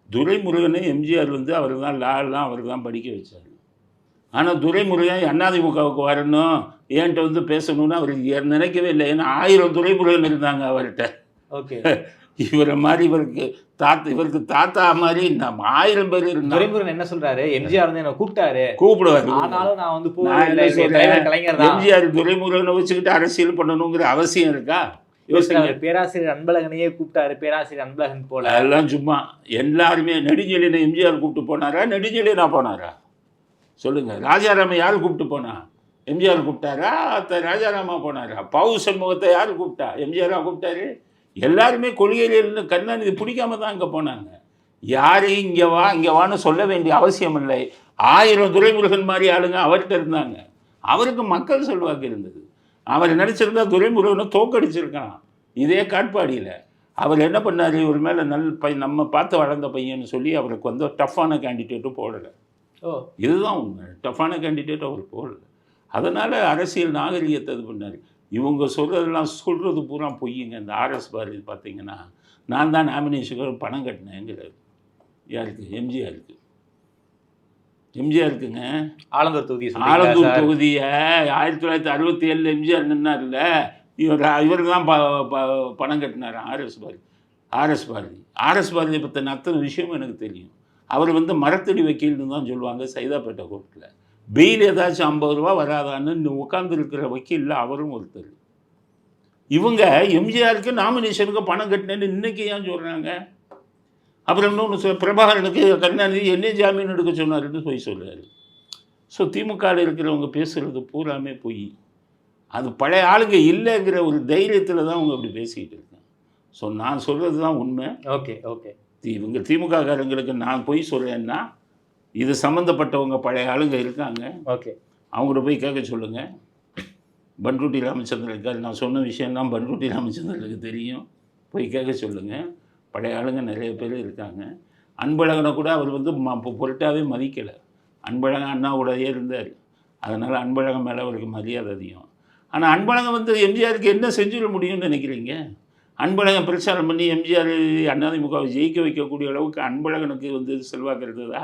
துரைமுருகனை எம்ஜிஆர் வந்து அவர் தான் லாலாம் அவர் தான் படிக்க வச்சார். ஆனால் துரைமுருகன் அதிமுகவுக்கு வரணும், ஏன்ட்ட வந்து பேசணும்னு அவர் நினைக்கவே இல்லை. ஏன்னா 1000 துரைமுருகன் இருந்தாங்க அவர்கிட்ட. ஓகே. இவரை மாதிரி இவருக்கு தாத்தா மாதிரி 1000 பேர் இருந்தாங்க. துரைமுருகன் என்ன சொல்றாரு? எம்ஜிஆர் வந்து என்ன கூப்பிடுவாரு. ஆனாலும் நான் வந்து கலைஞர் எம்ஜிஆர் துரைமுருகனை வச்சுக்கிட்டு அரசியல் பண்ணணுங்கிற அவசியம் இருக்கா? பேராசிரியர் அன்பழகனையே கூப்பிட்டாரு, பேராசிரியர் அன்பழகன் போல. அதெல்லாம் சும்மா. எல்லாருமே நெடுஞ்செழியனை எம்ஜிஆர் கூப்பிட்டு போனாரா? நெடுஞ்செழியனா போனாரா? சொல்லுங்க. ராஜாராம யார் கூப்பிட்டு போனா? எம்ஜிஆர் கூப்பிட்டாரா? ராஜாராமா போனாரா? பவு சண்முகத்தை யார் கூப்பிட்டா? எம்ஜிஆரா கூப்பிட்டாரு? எல்லாருமே கொள்கையிலிருந்து கருணாநிதி பிடிக்காம தான் அங்கே போனாங்க. யாரையும் இங்கே வான்னு சொல்ல வேண்டிய அவசியம் இல்லை. 1000 துரைமுருகன் மாதிரி ஆளுங்க அவர்கிட்ட இருந்தாங்க. அவருக்கு மக்கள் செல்வாக்கு இருந்தது. அவர் நினச்சிருந்தா துரைமுருகனை தோக்கடிச்சிருக்கான். இதே காட்பாடியில் அவர் என்ன பண்ணார்? இவர் மேலே நம்ம பார்த்து வளர்ந்த பையன்னு சொல்லி அவருக்கு வந்து டஃப்பான கேண்டிடேட்டும் போடலை. இதுதான் உண்மை. டஃப்பான கேண்டிடேட் அவர் போடலை. அதனால் அரசியல் நாகரிகத்தை இது பண்ணார். இவங்க சொல்கிறது பூரா பொய்யுங்க. இந்த ஆர்எஸ் பாரதி பார்த்தீங்கன்னா, நான் தான் நாமினேஷனுக்கு பணம் கட்டினேங்கிறார். யாருக்கு? எம்ஜிஆருக்கு. எம்ஜிஆருக்குங்க ஆலந்தூர் தொகுதியை 1967 எம்ஜிஆர் நின்னார்ல, இவர் தான் பணம் கட்டினார். ஆர்எஸ் பாரதி பற்றின அத்தனை விஷயமும் எனக்கு தெரியும். அவர் வந்து மரத்தடி வக்கீல்னு தான் சொல்லுவாங்க சைதாப்பேட்டை கோர்ட்டில். பெயில் ஏதாச்சும் 50 ரூபா வராதான்னு உட்காந்துருக்கிற வக்கீலில் அவரும் ஒருத்தர். இவங்க எம்ஜிஆருக்கு நாமினேஷனுக்கு பணம் கட்டினேன்னு இன்றைக்கி ஏன் சொல்கிறாங்க? அப்புறம் இன்னொன்று பிரபாகரனுக்கு கருணாநிதி என்ன ஜாமீன் எடுக்க சொன்னார்னு போய் சொல்கிறாரு. ஸோ திமுகவில் இருக்கிறவங்க பேசுகிறது பூராமே பொய். அது பழைய ஆளுங்க இல்லைங்கிற ஒரு தைரியத்தில் தான் அவங்க அப்படி பேசிக்கிட்டு இருக்காங்க. ஸோ நான் சொல்கிறது தான் உண்மை. Okay okay. இவங்க திமுககாரங்களுக்கு நான் பொய் சொல்கிறேன்னா, இது சம்மந்தப்பட்டவங்க பழைய ஆளுங்க இருக்காங்க. ஓகே. அவங்கள்ட்ட போய் கேட்க சொல்லுங்கள். பன்ருட்டி ராமச்சந்திரன் இருக்கார். நான் சொன்ன விஷயம்லாம் பன்ருட்டி ராமச்சந்திரனுக்கு தெரியும். போய் கேட்க சொல்லுங்கள். பழைய ஆளுங்க நிறைய பேர் இருக்காங்க. அன்பழகனை கூட அவர் வந்து பொருட்டாவே மதிக்கலை. அன்பழகன் அண்ணாவுடையே இருந்தார். அதனால் அன்பழகன் மேலே அவருக்கு மரியாதை அதிகம். ஆனால் அன்பழகன் வந்து எம்ஜிஆருக்கு என்ன செஞ்சிட முடியும்னு நினைக்கிறீங்க? அன்பழகன் பிரச்சாரம் பண்ணி எம்ஜிஆர் அதிமுகவை ஜெயிக்க வைக்கக்கூடிய அளவுக்கு அன்பழகனுக்கு வந்து செல்வாக்கு இருந்ததா?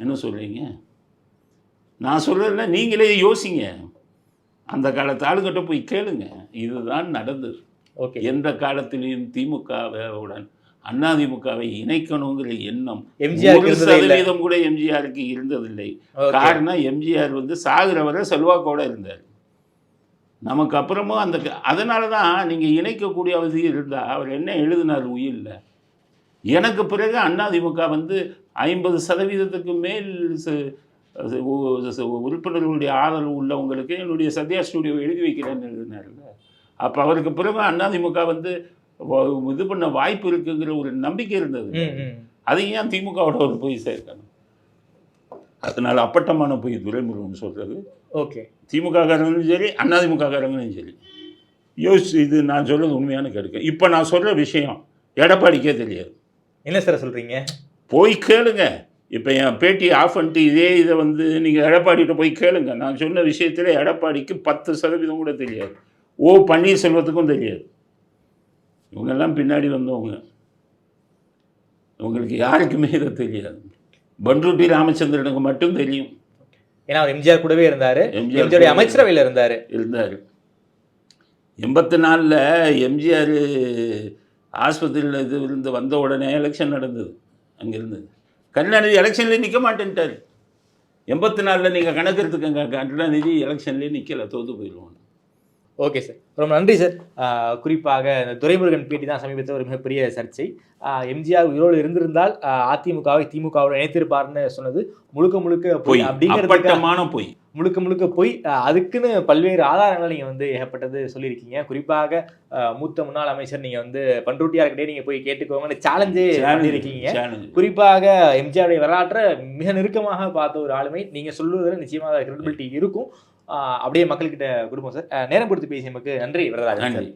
என்ன சொல்கிறீங்க? நான் சொல்கிறேன்னா நீங்களே யோசிங்க. அந்த காலத்து ஆளுகிட்ட போய் கேளுங்க. இதுதான் நடந்தது. ஓகே. எந்த காலத்திலையும் திமுகவுடன் அதிமுகவை இணைக்கணுங்கிற எண்ணம் 1% கூட எம்ஜிஆருக்கு இருந்ததில்லை. காரணம், எம்ஜிஆர் வந்து சாகிற வரை செல்வாக்கோடு இருந்தார். நமக்கு அப்புறமும் அதனால தான் நீங்கள் இணைக்கக்கூடிய அவசியம் இருந்தால் அவர் என்ன எழுதினார் உயிரில்? எனக்கு பிறகு அதிமுக வந்து 50% மேல் உறுப்பினர்களுடைய ஆதரவு உள்ளவங்களுக்கு என்னுடைய சத்யா ஸ்டூடியோ எழுதி வைக்கிறேன்னு எழுதினார்ல. அப்போ அவருக்கு பிறகு அதிமுக வந்து இது பண்ண வாய்ப்பு இருக்குங்கிற ஒரு நம்பிக்கை இருந்தது. அதையும் ஏன் திமுகவோட ஒரு போய் சேர்க்கணும்? அதனால் அப்பட்டமான போய் துரைமுருகன் சொல்கிறது. ஓகே. திமுககாரங்களும் சரி அதிமுககாரங்களும் சரி யோசிச்சு இது நான் சொல்கிறது உண்மையான கருத்து. இப்போ நான் சொல்கிற விஷயம் எடப்பாடிக்கே தெரியாது. என்ன சார் சொல்கிறீங்க? போய் கேளுங்க. இப்போ என் பேட்டி ஆஃப் பண்ணிட்டு இதை வந்து நீங்கள் எடப்பாடிகிட்ட போய் கேளுங்க. நான் சொன்ன விஷயத்தில் எடப்பாடிக்கு 10% கூட தெரியாது. ஓ பன்னீர்செல்வத்துக்கும் தெரியாது. இவங்கெல்லாம் பின்னாடி வந்தவங்க. உங்களுக்கு யாருக்குமே இதை தெரியாது. பன்ருட்டி ராமச்சந்திரனுக்கு மட்டும் தெரியும். ஏன்னா அவர் எம்ஜிஆர் கூடவே இருந்தார். எம்ஜிஆர் அமைச்சரவையில் இருந்தார். 84 எம்ஜிஆர் ஆஸ்பத்திரியில் இது இருந்து வந்த உடனே எலெக்ஷன் நடந்தது. அங்கேருந்து கருணாநிதி எலெக்ஷன்லேயே நிற்க மாட்டேன்ட்டார். 84 நீங்கள் கணக்கு எடுத்துக்கங்க. கருணாநிதி எலெக்ஷன்லேயே நிற்கலை, தோற்று போயிடுவோம். ஓகே சார், ரொம்ப நன்றி சார். குறிப்பாக இந்த துரைமுருகன் பேட்டி தான் சமீபத்தில் ஒரு மிகப்பெரிய சர்ச்சை. எம்ஜிஆர் உயிரோடு இருந்திருந்தால் அதிமுகவை திமுகவோடு இணைத்திருப்பார்னு சொன்னது முழுக்க பொய் அப்படிங்கிறது பொய். முழுக்க பொய். அதுக்குன்னு பல்வேறு ஆதாரங்கள் நீங்கள் வந்து ஏகப்பட்டது சொல்லியிருக்கீங்க. குறிப்பாக மூத்த முன்னாள் அமைச்சர் நீங்கள் வந்து பண்ருட்டியார்கிட்டே நீங்கள் போய் கேட்டுக்கோங்கன்னு சேலஞ்சே பண்ணியிருக்கீங்க. குறிப்பாக எம்ஜிஆருடைய வரலாற்றை மிக நெருக்கமாக பார்த்த ஒரு ஆளுமை நீங்கள் சொல்லுவதில் நிச்சயமாக கிரெடிபிலிட்டி இருக்கும். அப்படியே மக்கள்கிட்ட கொடுப்போம் சார். நேரம் கொடுத்து பேசியமைக்கு நன்றி வரதராஜன்.